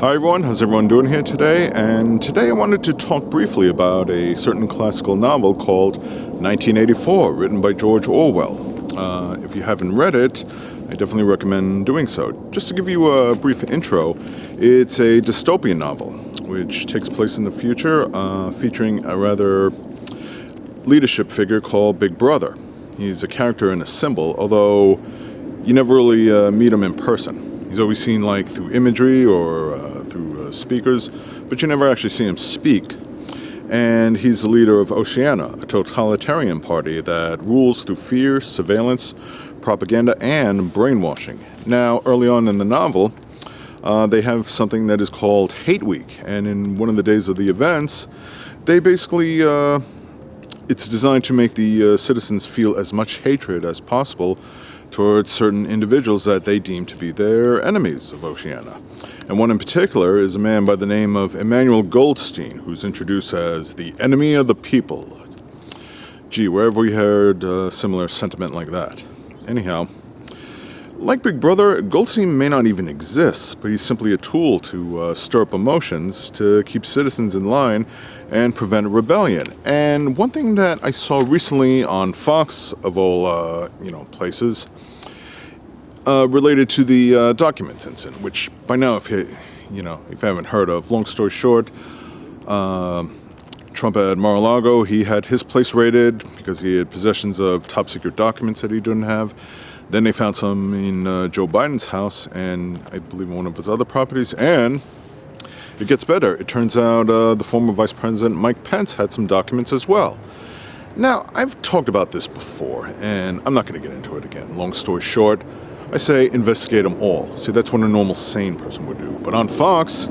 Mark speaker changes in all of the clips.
Speaker 1: Hi everyone, how's everyone doing here today? And today I wanted to talk briefly about a certain classical novel called 1984, written by George Orwell. If you haven't read it, I definitely recommend doing so. Just to give you a brief intro, it's a dystopian novel, which takes place in the future, featuring a rather leadership figure called Big Brother. He's a character and a symbol, although you never really meet him in person. He's always seen like through imagery or through speakers, but you never actually see him speak. And he's the leader of Oceania, a totalitarian party that rules through fear, surveillance, propaganda, and brainwashing. Now, early on in the novel, they have something that is called Hate Week, and in one of the days of the events, they basically, it's designed to make the citizens feel as much hatred as possible towards certain individuals that they deem to be their enemies of Oceania. And one in particular is a man by the name of Emmanuel Goldstein, who's introduced as the enemy of the people. Gee, where have we heard a similar sentiment like that? Anyhow, like Big Brother, Goldstein may not even exist, but he's simply a tool to stir up emotions, to keep citizens in line, and prevent a rebellion. And one thing that I saw recently on Fox, of all places, related to the documents incident, which by now, if you haven't heard of, long story short, Trump at Mar-a-Lago, he had his place raided because he had possessions of top secret documents that he didn't have. Then they found some in Joe Biden's house and I believe one of his other properties. And it gets better. It turns out the former Vice President Mike Pence had some documents as well. Now, I've talked about this before, and I'm not going to get into it again. Long story short, I say investigate them all. See, that's what a normal sane person would do. But on Fox,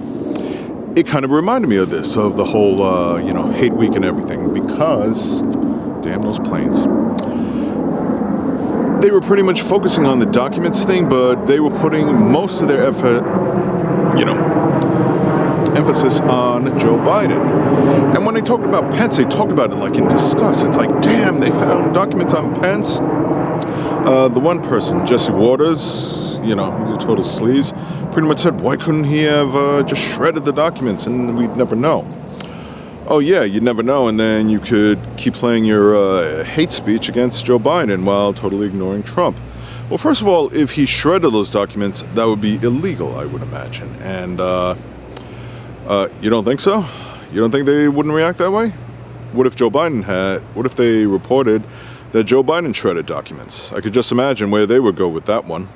Speaker 1: it kind of reminded me of this, of the whole, hate week and everything, because, damn those planes. They were pretty much focusing on the documents thing, but they were putting most of their effort, emphasis on Joe Biden. And when they talked about Pence, they talked about it like in disgust. It's like, damn, they found documents on Pence. The one person, Jesse Waters, he's a total sleaze, pretty much said, why couldn't he have just shredded the documents and we'd never know? Oh yeah, you'd never know, and then you could keep playing your hate speech against Joe Biden while totally ignoring Trump. Well, first of all, if he shredded those documents, that would be illegal, I would imagine. And you don't think so? You don't think they wouldn't react that way? What if they reported that Joe Biden shredded documents? I could just imagine where they would go with that one.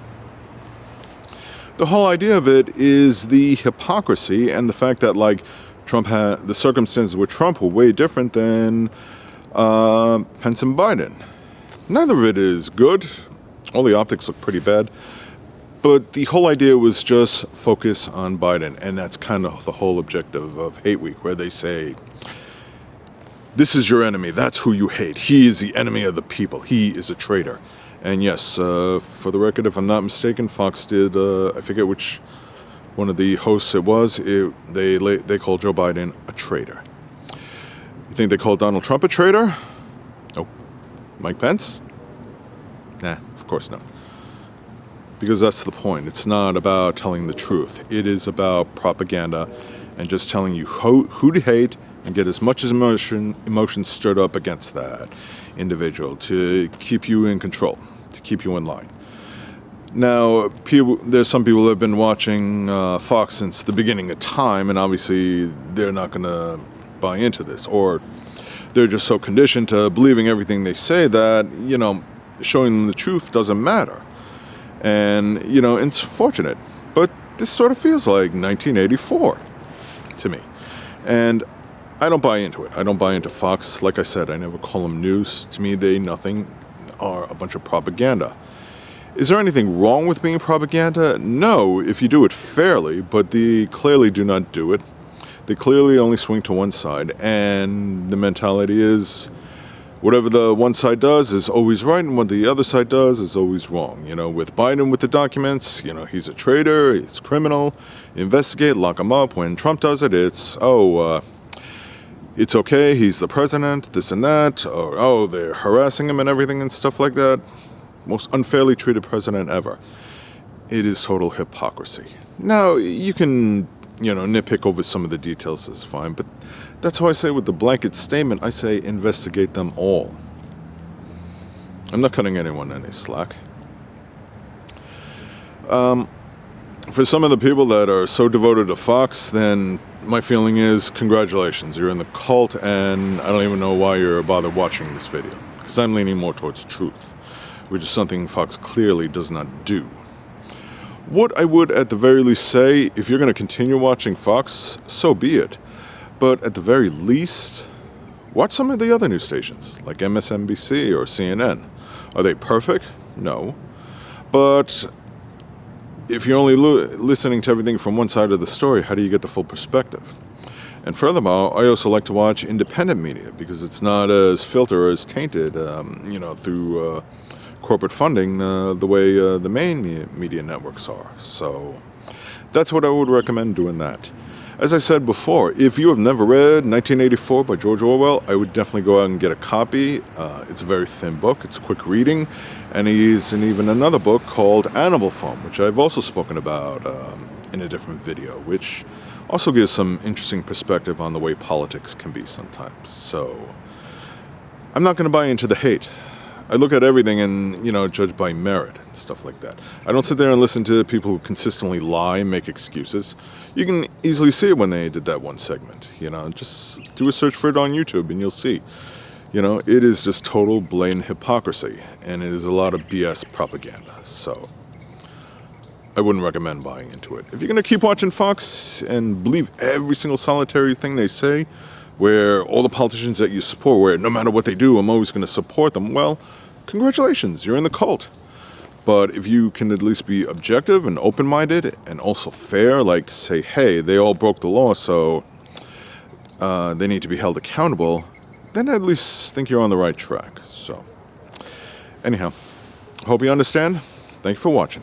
Speaker 1: The whole idea of it is the hypocrisy and the fact that, the circumstances with Trump were way different than Pence and Biden. Neither of it is good. All the optics look pretty bad. But the whole idea was just focus on Biden, and that's kind of the whole objective of Hate Week, where they say, this is your enemy, that's who you hate. He is the enemy of the people. He is a traitor. And yes, for the record, if I'm not mistaken, Fox did, I forget which one of the hosts it was, they called Joe Biden a traitor. You think they called Donald Trump a traitor? Nope. Mike Pence? Nah, of course not. Because that's the point. It's not about telling the truth. It is about propaganda and just telling you who to hate and get as much as emotion stirred up against that individual to keep you in control, to keep you in line. Now, there's some people that have been watching Fox since the beginning of time, and obviously they're not going to buy into this, or they're just so conditioned to believing everything they say that, showing them the truth doesn't matter. And, it's fortunate, but this sort of feels like 1984 to me. And I don't buy into it. I don't buy into Fox. Like I said, I never call them news. To me, they are a bunch of propaganda. Is there anything wrong with being propaganda? No, if you do it fairly, but they clearly do not do it. They clearly only swing to one side, and the mentality is whatever the one side does is always right, and what the other side does is always wrong. With Biden with the documents, he's a traitor, he's criminal, investigate, lock him up. When Trump does it, it's okay, he's the president, this and that, or they're harassing him and everything and stuff like that. Most unfairly treated president ever. It is total hypocrisy. Now, you can nitpick over some of the details is fine. But that's why I say with the blanket statement, I say investigate them all. I'm not cutting anyone any slack. For some of the people that are so devoted to Fox, then my feeling is congratulations, you're in the cult, and I don't even know why you're bothered watching this video, because I'm leaning more towards truth, which is something Fox clearly does not do. What I would at the very least say, if you're going to continue watching Fox, so be it. But at the very least, watch some of the other news stations, like MSNBC or CNN. Are they perfect? No. But if you're only listening to everything from one side of the story, how do you get the full perspective? And furthermore, I also like to watch independent media because it's not as filtered or as tainted, through corporate funding the way the main media networks are. So that's what I would recommend doing that. As I said before, if you have never read 1984 by George Orwell, I would definitely go out and get a copy. It's a very thin book. It's quick reading. And he's in even another book called Animal Farm, which I've also spoken about in a different video, which also gives some interesting perspective on the way politics can be sometimes. So I'm not going to buy into the hate. I look at everything and, judge by merit and stuff like that. I don't sit there and listen to people who consistently lie and make excuses. You can easily see it when they did that one segment. Just do a search for it on YouTube and you'll see. It is just total blatant hypocrisy, and it is a lot of BS propaganda. So I wouldn't recommend buying into it. If you're going to keep watching Fox and believe every single solitary thing they say, where all the politicians that you support, where no matter what they do, I'm always going to support them, well, congratulations, you're in the cult. But if you can at least be objective and open-minded and also fair, like say, hey, they all broke the law, so they need to be held accountable, then I at least think you're on the right track. So anyhow, hope you understand. Thank you for watching.